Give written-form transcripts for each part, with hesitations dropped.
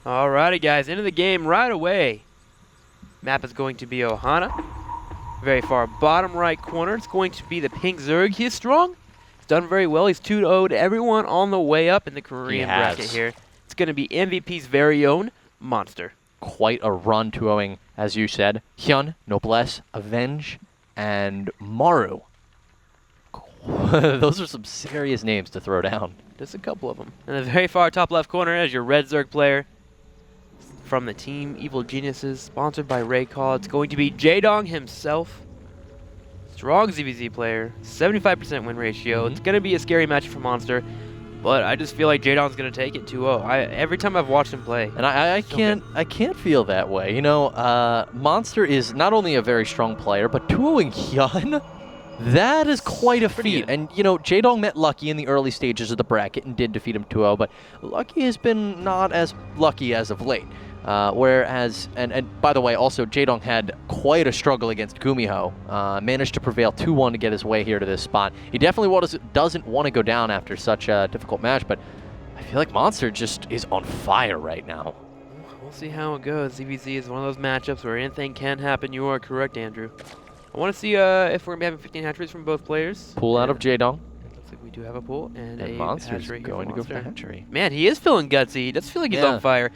Alrighty, guys, into the game right away. Map is going to be Ohana. Very far bottom right corner. It's going to be the pink Zerg. He's strong. He's done very well. He's 2-0'd everyone on the way up in the Korean bracket here. It's going to be MVP's very own Monster. Quite a run 2-0ing, as you said. Hyun, Noblesse, Avenge, and Maru. Those are some serious names to throw down. Just a couple of them. In the very far top left corner is your red Zerg player from the team Evil Geniuses, sponsored by Raycall. It's going to be Jaedong himself. Strong ZVZ player, 75% win ratio. It's going to be a scary match for Monster, but I just feel like Jaedong's going to take it 2-0. Every time I've watched him play. And I can't feel that way. You know, Monster is not only a very strong player, but 2-0ing Hyun, that is quite a feat. And, you know, Jaedong met Lucky in the early stages of the bracket and did defeat him 2-0, but Lucky has been not as lucky as of late. Whereas, and by the way, also Jaedong had quite a struggle against Gumiho. Managed to prevail 2-1 to get his way here to this spot. He definitely doesn't want to go down after such a difficult match, but I feel like Monster just is on fire right now. We'll see how it goes. ZVZ is one of those matchups where anything can happen. You are correct, Andrew. I want to see if we're going to be having 15 hatcheries from both players. Pull out of Jaedong. Looks like we do have a pull and a Monster's hatchery going to go for Monster. hatchery. Man, he is feeling gutsy. He does feel like he's on fire.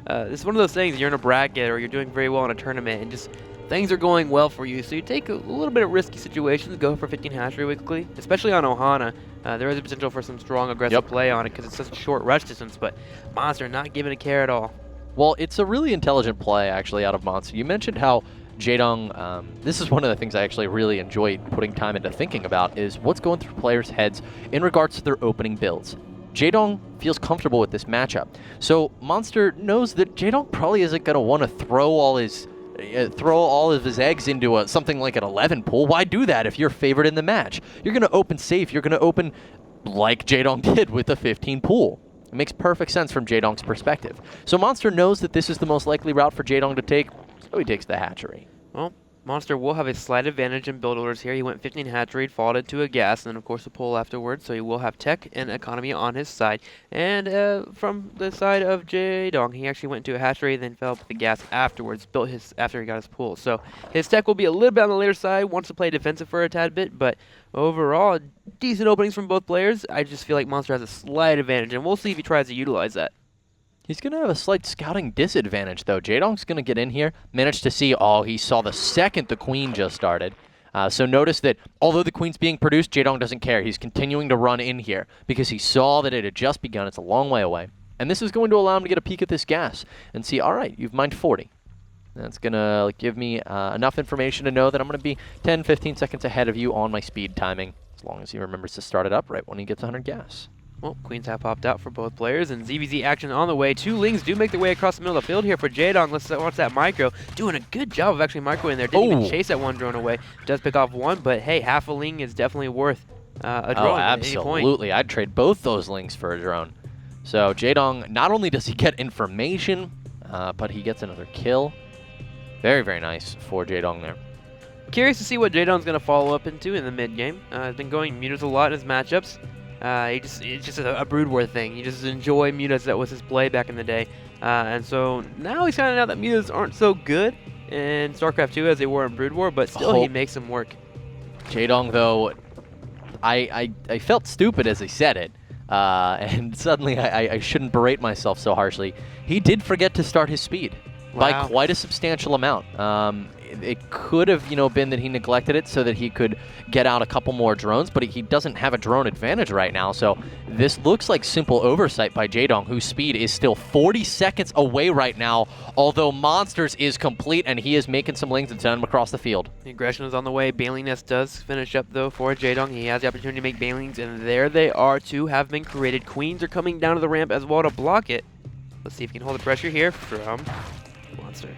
It's one of those things, you're in a bracket or you're doing very well in a tournament and just things are going well for you. So you take a little bit of risky situations, go for 15 hatchery weekly, especially on Ohana. There is a potential for some strong aggressive play on it because it's such a short rush distance, but Monster not giving a care at all. Well, it's a really intelligent play actually out of Monster. You mentioned how Jaedong, this is one of the things I actually really enjoy putting time into thinking about, is what's going through players' heads in regards to their opening builds. Jaedong feels comfortable with this matchup. So Monster knows that Jaedong probably isn't going to want to throw all of his eggs into something like an 11 pool. Why do that if you're favored in the match? You're going to open safe. You're going to open like Jaedong did with a 15 pool. It makes perfect sense from Jaedong's perspective. So Monster knows that this is the most likely route for Jaedong to take, so he takes the hatchery. Well, Monster will have a slight advantage in build orders here. He went 15 hatchery, followed into a gas, and then of course a pull afterwards, so he will have tech and economy on his side. And from the side of Jaedong, he actually went into a hatchery, then fell with the gas afterwards, built his after he got his pull. So his tech will be a little bit on the later side, wants to play defensive for a tad bit, but overall, decent openings from both players. I just feel like Monster has a slight advantage, and we'll see if he tries to utilize that. He's going to have a slight scouting disadvantage, though. Jaedong's going to get in here, manage to see, he saw the second the queen just started. So notice that although the queen's being produced, Jaedong doesn't care. He's continuing to run in here because he saw that it had just begun. It's a long way away. And this is going to allow him to get a peek at this gas and see, all right, you've mined 40. That's going to give me enough information to know that I'm going to be 10, 15 seconds ahead of you on my speed timing, as long as he remembers to start it up right when he gets 100 gas. Well, queens have popped out for both players, and ZVZ action on the way. Two Lings do make their way across the middle of the field here for Jaedong. Let's watch that micro. Doing a good job of actually microing there. Didn't even chase that one drone away. Does pick off one, but hey, half a Ling is definitely worth a drone at any point. Absolutely. I'd trade both those Lings for a drone. So Jaedong, not only does he get information, but he gets another kill. Very, very nice for Jaedong there. Curious to see what Jaedong's going to follow up into in the mid game. He's been going Mutas a lot in his matchups. It's just a Brood War thing. He just enjoy Mutas. That was his play back in the day. And so now he's finding out that Mutas aren't so good in StarCraft 2 as they were in Brood War, but still he makes them work. Jaedong, though, I felt stupid as he said it. And suddenly I shouldn't berate myself so harshly. He did forget to start his speed by quite a substantial amount. It could have, been that he neglected it so that he could get out a couple more drones, but he doesn't have a drone advantage right now. So this looks like simple oversight by Jaedong, whose speed is still 40 seconds away right now, although Monsters is complete and he is making some Lings and sending them across the field. The aggression is on the way. Baneling Nest does finish up, though, for Jaedong. He has the opportunity to make Banelings, and there they are. Two have been created. Queens are coming down to the ramp as well to block it. Let's see if he can hold the pressure here from Monster.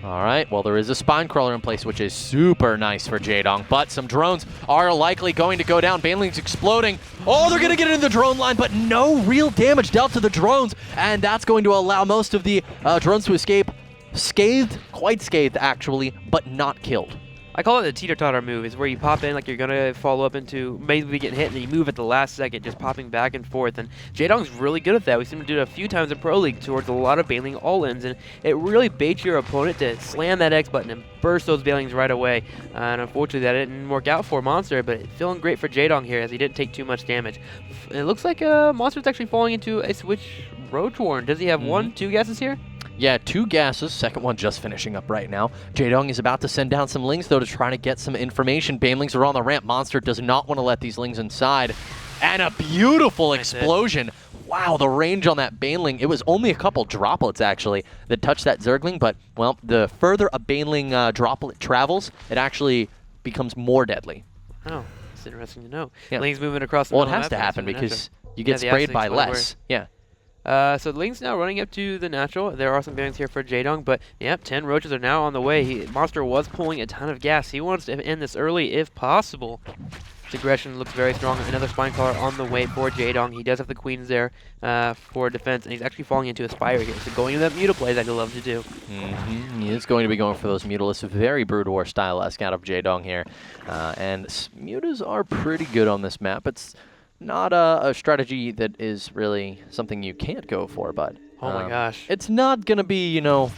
All right, well, there is a spine crawler in place, which is super nice for Jaedong, but some drones are likely going to go down. Baneling's exploding. Oh, they're going to get into the drone line, but no real damage dealt to the drones, and that's going to allow most of the drones to escape. Scathed, quite scathed, actually, but not killed. I call it the teeter-totter move. Is where you pop in like you're gonna follow up into maybe getting hit, and then you move at the last second, just popping back and forth. And Jaedong's really good at that. We've seen him do it a few times in Pro League towards a lot of bailing all-ins, and it really baits your opponent to slam that X button and burst those bailings right away. And unfortunately, that didn't work out for Monster, but feeling great for Jaedong here as he didn't take too much damage. It looks like Monster's actually falling into a switch Roach Warren. Does he have 1, 2 guesses here? Yeah, 2 gases, second one just finishing up right now. Jaedong is about to send down some Lings, though, to try to get some information. Banelings are on the ramp. Monster does not want to let these Lings inside. And a beautiful explosion. Wow, the range on that Baneling, it was only a couple droplets, actually, that touched that Zergling, but, well, the further a Baneling droplet travels, it actually becomes more deadly. Oh, that's interesting to know. Yeah. Ling's moving across the Well, it middle of has the to map, happen that's because natural. you get the sprayed absolute by slider. less. Yeah. So Ling's now running up to the natural. There are some bangs here for Jaedong, but yep, 10 roaches are now on the way. Monster was pulling a ton of gas. He wants to end this early if possible. His aggression looks very strong. Another spine collar on the way for Jaedong. He does have the queens there for defense, and he's actually falling into a spire here. So going to that muta play that he'll love to do. He is going to be going for those Mutalists, very Brood War style-esque out of Jaedong here. And mutas are pretty good on this map. It's not a strategy that is really something you can't go for, but Oh my gosh. it's not going to be, you know,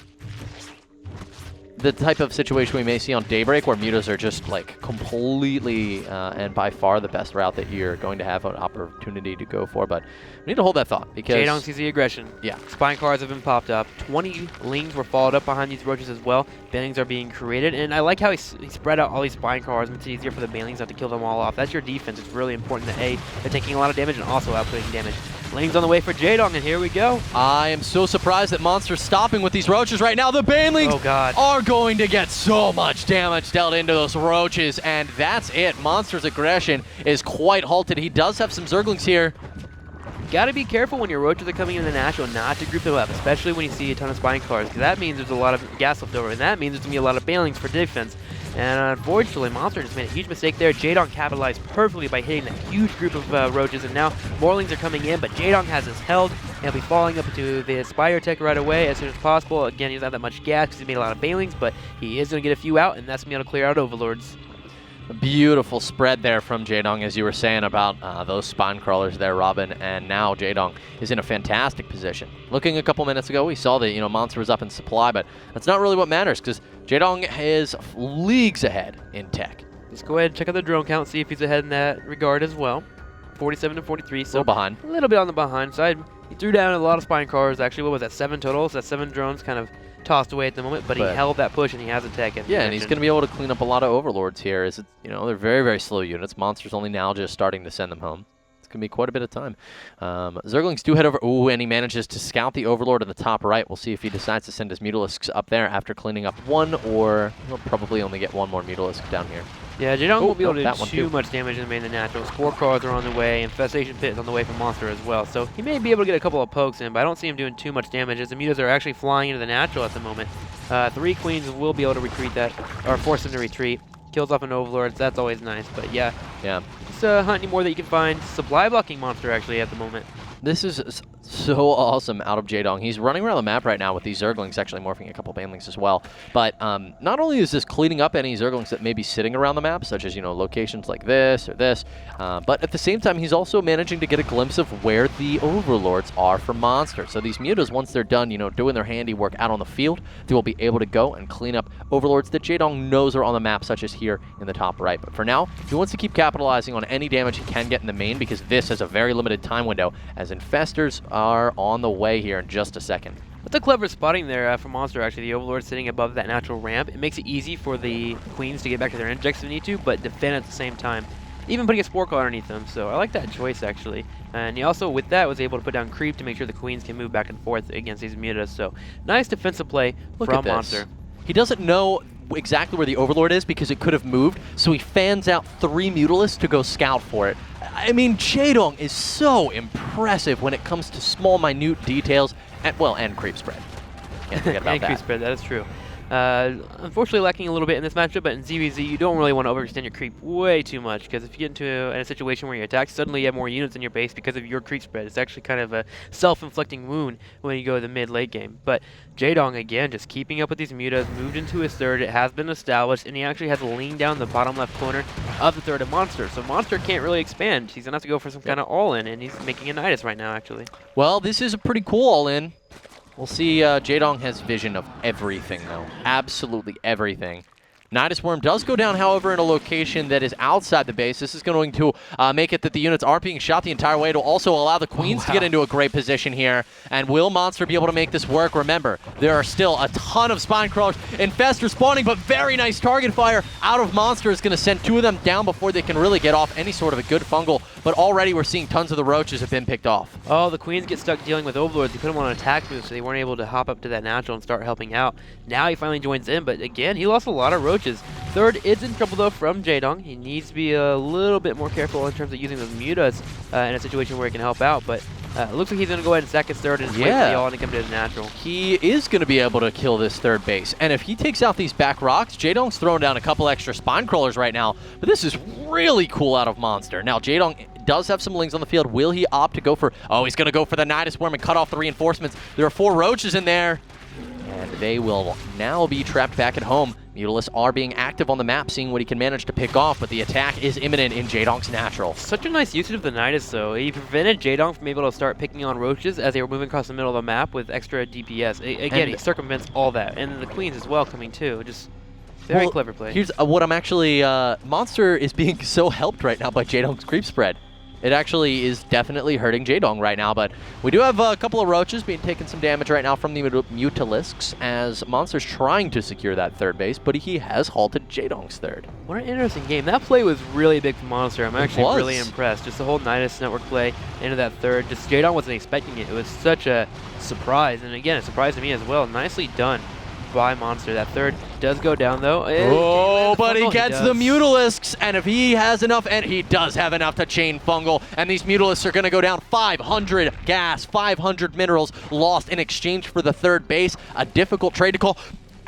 the type of situation we may see on Daybreak where mutas are just like completely and by far the best route that you're going to have an opportunity to go for. But we need to hold that thought because Jaedong sees the aggression. Yeah. Spine cars have been popped up. 20 Lings were followed up behind these roaches as well. Banelings are being created, and I like how he spread out all these spine cars. Makes it easier for the Banelings not to kill them all off. That's your defense. It's really important that A, they're taking a lot of damage and also outputting damage. Lings on the way for Jaedong, and here we go. I am so surprised that Monster's stopping with these roaches right now. The Banelings Oh god. are going to get so much damage dealt into those roaches, and that's it. Monster's aggression is quite halted. He does have some Zerglings here. Gotta be careful when your roaches are coming in the natural not to group them up, especially when you see a ton of spine cars, because that means there's a lot of gas left over, and that means there's gonna be a lot of Banelings for defense. And unfortunately, Monster just made a huge mistake there. Jaedong capitalized perfectly by hitting that huge group of roaches, and now more Lings are coming in, but Jaedong has his held. He'll be falling up into the Spire Tech right away as soon as possible. Again, he doesn't have that much gas because he made a lot of Banelings, but he is going to get a few out, and that's going to be able to clear out Overlords. A beautiful spread there from Jaedong, as you were saying about those spine crawlers there, Robin. And now Jaedong is in a fantastic position. Looking a couple minutes ago, we saw that Monster was up in supply, but that's not really what matters because Jaedong is leagues ahead in tech. Let's go ahead and check out the drone count, see if he's ahead in that regard as well. 47 to 43, so A little behind. A little bit on the behind side. He threw down a lot of spine cars. Actually, what was that? 7 total. So that's 7 drones kind of tossed away at the moment, but he held that push and he has a tech. Yeah, and he's going to be able to clean up a lot of Overlords here. As they're very, very slow units. Monster's only now just starting to send them home. It's going to be quite a bit of time. Zerglings do head over. Ooh, and he manages to scout the Overlord in the top right. We'll see if he decides to send his Mutalisks up there after cleaning up one, or he'll probably only get one more Mutalisk down here. Yeah, Jaedong won't be able to that do one too too. much damage in the main and natural. Spore cars are on the way. Infestation Pit is on the way for Monster as well. So he may be able to get a couple of pokes in, but I don't see him doing too much damage as the mutas are actually flying into the natural at the moment. 3 queens will be able to retreat that, or force them to retreat. Kills off an Overlord, so that's always nice. But yeah, just hunt any more that you can find. Supply blocking Monster actually at the moment. This is so awesome out of Jaedong. He's running around the map right now with these Zerglings, actually morphing a couple Banelings as well. But not only is this cleaning up any Zerglings that may be sitting around the map, such as, locations like this or this, but at the same time, he's also managing to get a glimpse of where the Overlords are for Monster. So these mutas, once they're done, doing their handiwork out on the field, they will be able to go and clean up Overlords that Jaedong knows are on the map, such as here in the top right. But for now, he wants to keep capitalizing on any damage he can get in the main, because this has a very limited time window, as Infestors are on the way here in just a second. That's a clever spotting there from Monster, actually. The Overlord sitting above that natural ramp. It makes it easy for the queens to get back to their injects if they need to, but defend at the same time. Even putting a Spore Claw underneath them, so I like that choice, actually. And he also, with that, was able to put down Creep to make sure the queens can move back and forth against these mutas. So, nice defensive play from Monster. He doesn't know exactly where the Overlord is because it could have moved, so he fans out 3 Mutalisks to go scout for it. I mean, Jaedong is so impressive when it comes to small, minute details, and creep spread. Can't forget about and that. creep spread, that is true. Unfortunately lacking a little bit in this matchup, but in ZVZ you don't really want to overextend your creep way too much, because if you get into a situation where you attack, suddenly you have more units in your base because of your creep spread. It's actually kind of a self-inflicting wound when you go to the mid-late game. But Jaedong, again, just keeping up with these mutas, moved into his third, it has been established, and he actually has a lean down the bottom left corner of the third of Monster. So Monster can't really expand. He's going to have to go for some kind of all-in, and he's making a Nydus right now, actually. Well, this is a pretty cool all-in. We'll see. Jaedong has vision of everything, though. Absolutely everything. Nydus Worm does go down, however, in a location that is outside the base. This is going to make it that the units aren't being shot the entire way. It'll also allow the Queens to get into a great position here. And will Monster be able to make this work? Remember, there are still a ton of Spine Crawlers. Infestor spawning, but very nice target fire out of Monster is going to send 2 of them down before they can really get off any sort of a good fungal. But already we're seeing tons of the roaches have been picked off. Oh, the Queens get stuck dealing with Overlords. He put them on an attack move, so they weren't able to hop up to that natural and start helping out. Now he finally joins in, but again, he lost a lot of roaches. Third is in trouble, though, from Jaedong. He needs to be a little bit more careful in terms of using those mutas in a situation where he can help out, but it looks like he's going to go ahead and stack his third and just wait for the all-in to come to his natural. He is going to be able to kill this third base, and if he takes out these back rocks, Jaedong's throwing down a couple extra Spine Crawlers right now, but this is really cool out of Monster. Now, Jaedong does have some lings on the field. Will he opt to go for... Oh, he's going to go for the Nydus Worm and cut off the reinforcements. There are 4 roaches in there, and they will now be trapped back at home. Mutalisks are being active on the map, seeing what he can manage to pick off, but the attack is imminent in Jaedong's natural. Such a nice usage of the Nydus, though. He prevented Jaedong from able to start picking on roaches as they were moving across the middle of the map with extra DPS. Again, he circumvents all that. And the Queens as well coming too. Just very clever play. Here's what I'm actually... Monster is being so helped right now by Jaedong's creep spread. It actually is definitely hurting Jaedong right now, but we do have a couple of roaches being taking some damage right now from the Mutalisks as Monster's trying to secure that third base, but he has halted Jaedong's third. What an interesting game. That play was really big for Monster. I'm actually really impressed. Just the whole Nydus network play into that third. Just Jaedong wasn't expecting it. It was such a surprise, and again, a surprise to me as well. Nicely done by Monster. That third does go down, though. Oh, but he gets the Mutalisks, and if he has enough, and he does have enough to chain fungal, and these Mutalisks are going to go down 500 gas, 500 minerals lost in exchange for the third base. A difficult trade to call,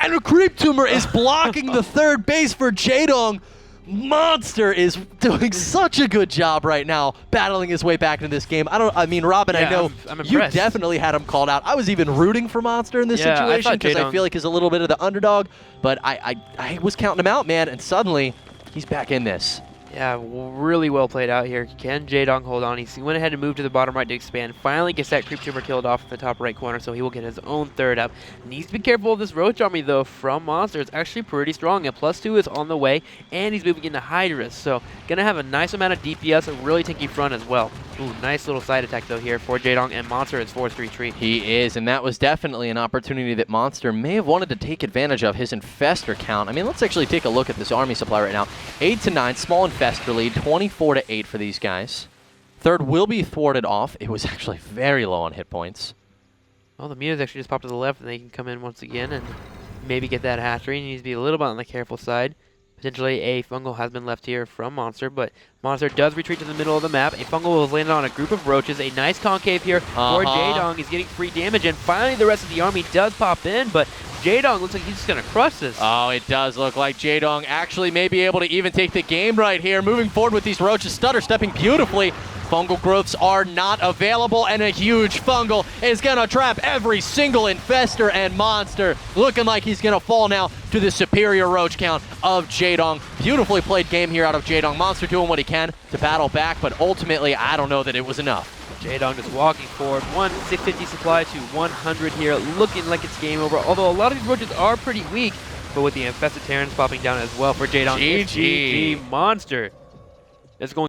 and a creep tumor is blocking the third base for Jaedong. Monster is doing such a good job right now, battling his way back into this game. I mean, Robin, I know you definitely had him called out. I was even rooting for Monster in this situation because I feel like he's a little bit of the underdog, but I was counting him out, man, and suddenly he's back in this. Yeah, really well played out here. Can Jaedong hold on? He went ahead and moved to the bottom right to expand. Finally gets that creep tumor killed off in the top right corner, so he will get his own third up. Needs to be careful of this roach army, though, from Monster. It's actually pretty strong. A +2 is on the way, and he's moving into Hydrus, so going to have a nice amount of DPS, a really tanky front as well. Ooh, nice little side attack, though, here for Jaedong, and Monster is forced to retreat. He is, and that was definitely an opportunity that Monster may have wanted to take advantage of. His Infestor count. I mean, let's actually take a look at this army supply right now. 8-9, small Infestor lead, 24-8 for these guys. Third will be thwarted off. It was actually very low on hit points. Well, the mutas actually just popped to the left, and they can come in once again and maybe get that hatchery. He needs to be a little bit on the careful side. Potentially a fungal has been left here from Monster, but Monster does retreat to the middle of the map. A fungal will land on a group of roaches. A nice concave here for Jaedong. He's getting free damage, and finally the rest of the army does pop in, but Jaedong looks like he's just going to crush this. Oh, it does look like Jaedong actually may be able to even take the game right here. Moving forward with these roaches, Stutter stepping beautifully. Fungal growths are not available, and a huge fungal is going to trap every single Infestor, and Monster looking like he's going to fall now to the superior roach count of Jaedong. Beautifully played game here out of Jaedong. Monster doing what he can to battle back, but ultimately, I don't know that it was enough. Jaedong just walking forward. 650 supply to 100 here, looking like it's game over. Although a lot of these roaches are pretty weak, but with the Infested Terrans popping down as well for Jaedong. GG. Monster is going